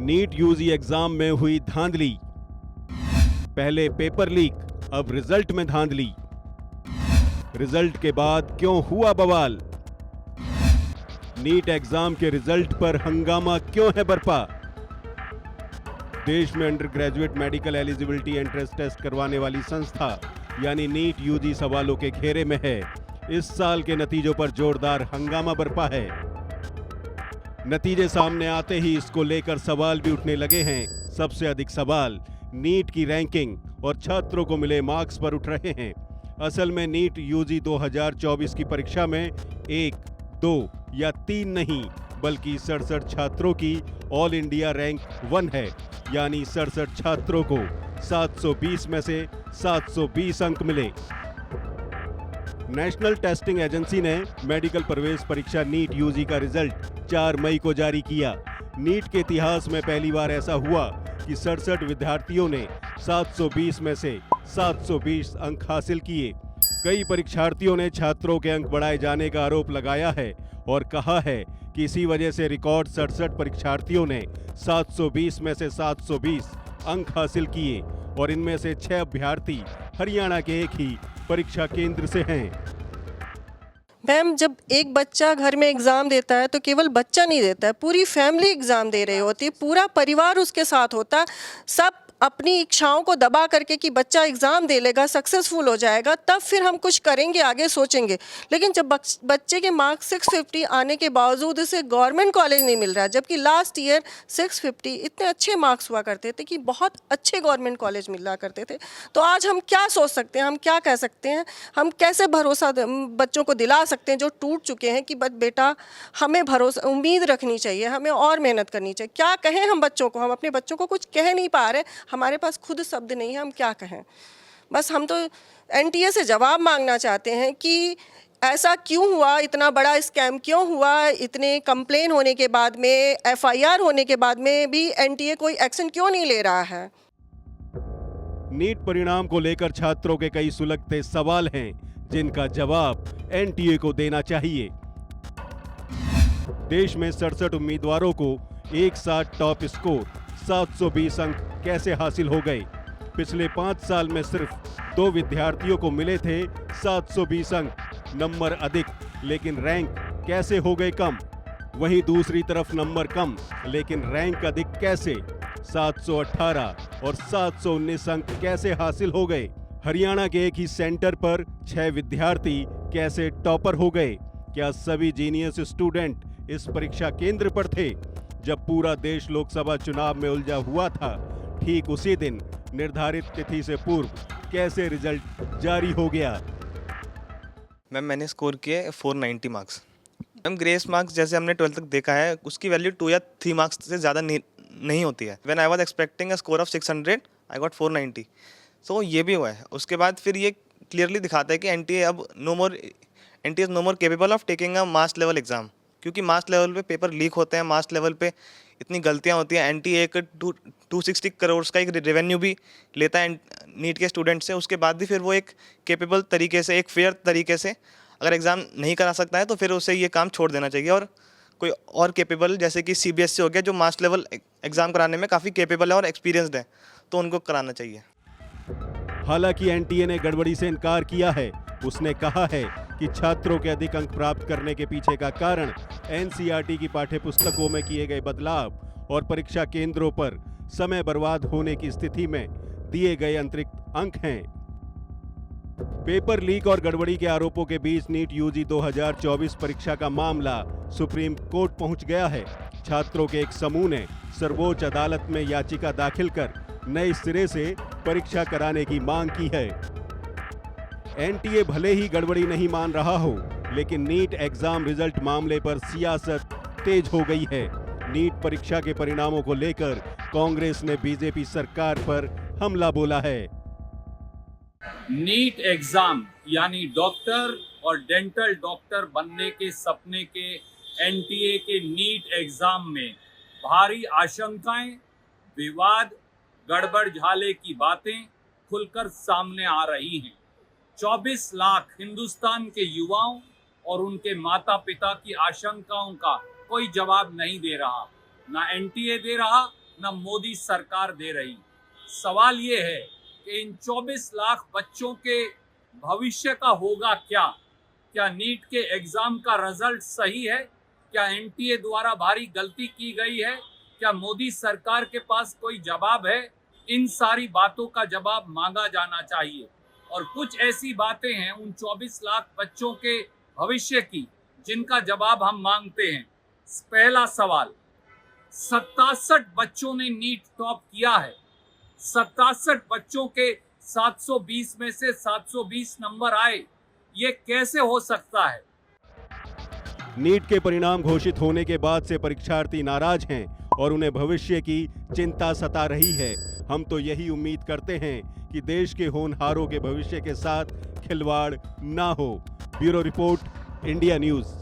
NEET UG exam में हुई धांधली। पहले पेपर लीक, अब रिजल्ट में धांधली। रिजल्ट के बाद क्यों हुआ बवाल? नीट एग्जाम के रिजल्ट पर हंगामा क्यों है बरपा? देश में undergraduate medical eligibility entrance test करवाने वाली संस्था यानी नीट यूजी सवालों के घेरे में है। इस साल के नतीजों पर जोरदार हंगामा बरपा है। नतीजे सामने आते ही इसको लेकर सवाल भी उठने लगे हैं। सबसे अधिक सवाल नीट की रैंकिंग और छात्रों को मिले मार्क्स पर उठ रहे हैं। असल में नीट यूजी 2024 की परीक्षा में 1, 2 या 3 नहीं बल्कि 67 छात्रों की ऑल इंडिया रैंक 1 है, यानी 67 छात्रों को 720 में से 720 अंक मिले। नेशनल टेस्टिंग एजेंसी ने मेडिकल प्रवेश परीक्षा नीट यूजी का रिजल्ट 4 मई को जारी किया। नीट के इतिहास में पहली बार ऐसा हुआ कि 67 विद्यार्थियों ने 720 में से 720 अंक हासिल किए। कई परीक्षार्थियों ने छात्रों के अंक बढ़ाए जाने का आरोप लगाया है और कहा है कि इसी वजह से रिकॉर्ड 67 परीक्षार्थियों ने 720 में से 720 अंक हासिल किए और इनमें से 6 अभ्यर्थी हरियाणा के एक ही परीक्षा केंद्र से हैं। मैम, जब एक बच्चा घर में एग्ज़ाम देता है तो केवल बच्चा नहीं देता है, पूरी फैमिली एग्ज़ाम दे रही होती है, पूरा परिवार उसके साथ होता है। सब अपनी इच्छाओं को दबा करके कि बच्चा एग्ज़ाम दे लेगा, सक्सेसफुल हो जाएगा, तब फिर हम कुछ करेंगे, आगे सोचेंगे। लेकिन जब बच्चे के मार्क्स 650 आने के बावजूद उसे गवर्नमेंट कॉलेज नहीं मिल रहा है, जबकि लास्ट ईयर 650 इतने अच्छे मार्क्स हुआ करते थे कि बहुत अच्छे गवर्नमेंट कॉलेज मिला करते थे, तो आज हम क्या सोच सकते हैं, हम क्या कह सकते हैं, हम कैसे भरोसा बच्चों को दिला सकते हैं जो टूट चुके हैं कि बेटा हमें भरोसा, उम्मीद रखनी चाहिए, हमें और मेहनत करनी चाहिए। क्या कहें हम बच्चों को? हम अपने बच्चों को कुछ कह नहीं पा रहे, हमारे पास खुद शब्द नहीं है, हम क्या कहें? बस हम तो एनटीए से जवाब मांगना चाहते हैं कि ऐसा क्यों हुआ, इतना बड़ा स्कैम क्यों हुआ, इतने कंप्लेन होने के बाद में, एफआईआर होने के बाद में भी एनटीए कोई एक्शन क्यों नहीं ले रहा है? नीट परिणाम को लेकर छात्रों के कई सुलगते सवाल हैं जिनका जवाब एनटीए को देना चाहिए। देश में 67 उम्मीदवारों को एक साथ टॉप स्कोर 720 अंक कैसे हासिल हो गए? पिछले 5 साल में सिर्फ 2 विद्यार्थियों को मिले थे 720 अंक, नंबर अधिक लेकिन रैंक कैसे हो गए कम? वहीं दूसरी तरफ नंबर कम लेकिन रैंक अधिक कैसे? 718 और 719 अंक कैसे हासिल हो गए? हरियाणा के एक ही सेंटर पर 6 विद्यार्थी कैसे टॉपर हो गए? क्या सभी जीनियस स्टूडेंट इस परीक्षा केंद्र पर थे? जब पूरा देश लोकसभा चुनाव में उलझा हुआ था, ठीक उसी दिन निर्धारित तिथि से पूर्व कैसे रिजल्ट जारी हो गया? मैम, मैंने स्कोर किए 490 मार्क्स। मैम, ग्रेस मार्क्स जैसे हमने 12th तक देखा है उसकी वैल्यू 2 या 3 मार्क्स से ज़्यादा नहीं होती है। When I was expecting a score of 600 I got 490। सो ये भी हुआ है। उसके बाद फिर ये क्लियरली दिखाता है कि एनटीए अब NTA is no more capable of taking a mass level exam, क्योंकि मास लेवल पे पेपर लीक होते हैं, मास लेवल पे इतनी गलतियां होती हैं। एनटीए एक 260 करोड़ का एक रेवेन्यू भी लेता है नीट के स्टूडेंट से। उसके बाद भी फिर वो एक केपेबल तरीके से, एक फेयर तरीके से अगर एग्ज़ाम नहीं करा सकता है तो फिर उसे ये काम छोड़ देना चाहिए और कोई और केपेबल, जैसे कि सीबीएसई हो गया, जो मास लेवल एग्ज़ाम कराने में काफ़ी केपेबल है और एक्सपीरियंसड है, तो उनको कराना चाहिए। हालांकि एनटीए ने गड़बड़ी से इनकार किया है। उसने कहा है कि छात्रों के अधिक अंक प्राप्त करने के पीछे का कारण एनसीईआरटी की पाठ्यपुस्तकों में किए गए बदलाव और परीक्षा केंद्रों पर समय बर्बाद होने की स्थिति में दिए गए अतिरिक्त अंक हैं। पेपर लीक और गड़बड़ी के आरोपों के बीच नीट यूजी 2024 परीक्षा का मामला सुप्रीम कोर्ट पहुंच गया है। छात्रों के एक समूह ने सर्वोच्च अदालत में याचिका दाखिल कर नए सिरे से परीक्षा कराने की मांग की है। एनटीए भले ही गड़बड़ी नहीं मान रहा हो, लेकिन नीट एग्जाम रिजल्ट मामले पर सियासत तेज हो गई है। नीट परीक्षा के परिणामों को लेकर कांग्रेस ने बीजेपी सरकार पर हमला बोला है। नीट एग्जाम यानी डॉक्टर और डेंटल डॉक्टर बनने के सपने के एनटीए के नीट एग्जाम में भारी आशंकाएं, विवाद, गड़बड़ झाले की बातें खुलकर सामने आ रही हैं। 24 लाख हिंदुस्तान के युवाओं और उनके माता पिता की आशंकाओं का कोई जवाब नहीं दे रहा, ना एनटीए दे रहा, न मोदी सरकार दे रही। सवाल ये है कि इन 24 लाख बच्चों के भविष्य का होगा क्या? क्या नीट के एग्जाम का रिजल्ट सही है? क्या एनटीए द्वारा भारी गलती की गई है? क्या मोदी सरकार के पास कोई जवाब है? इन सारी बातों का जवाब मांगा जाना चाहिए। और कुछ ऐसी बातें हैं उन 24 लाख बच्चों के भविष्य की जिनका जवाब हम मांगते हैं। पहला सवाल, 67 बच्चों ने नीट टॉप किया है। 67 बच्चों के 720 में से 720 नंबर आए, ये कैसे हो सकता है? नीट के परिणाम घोषित होने के बाद से परीक्षार्थी नाराज हैं और उन्हें भविष्य की चिंता सता रही है। हम तो यही उम्मीद करते हैं कि देश के होनहारों के भविष्य के साथ खिलवाड़ ना हो। Bureau report, India news.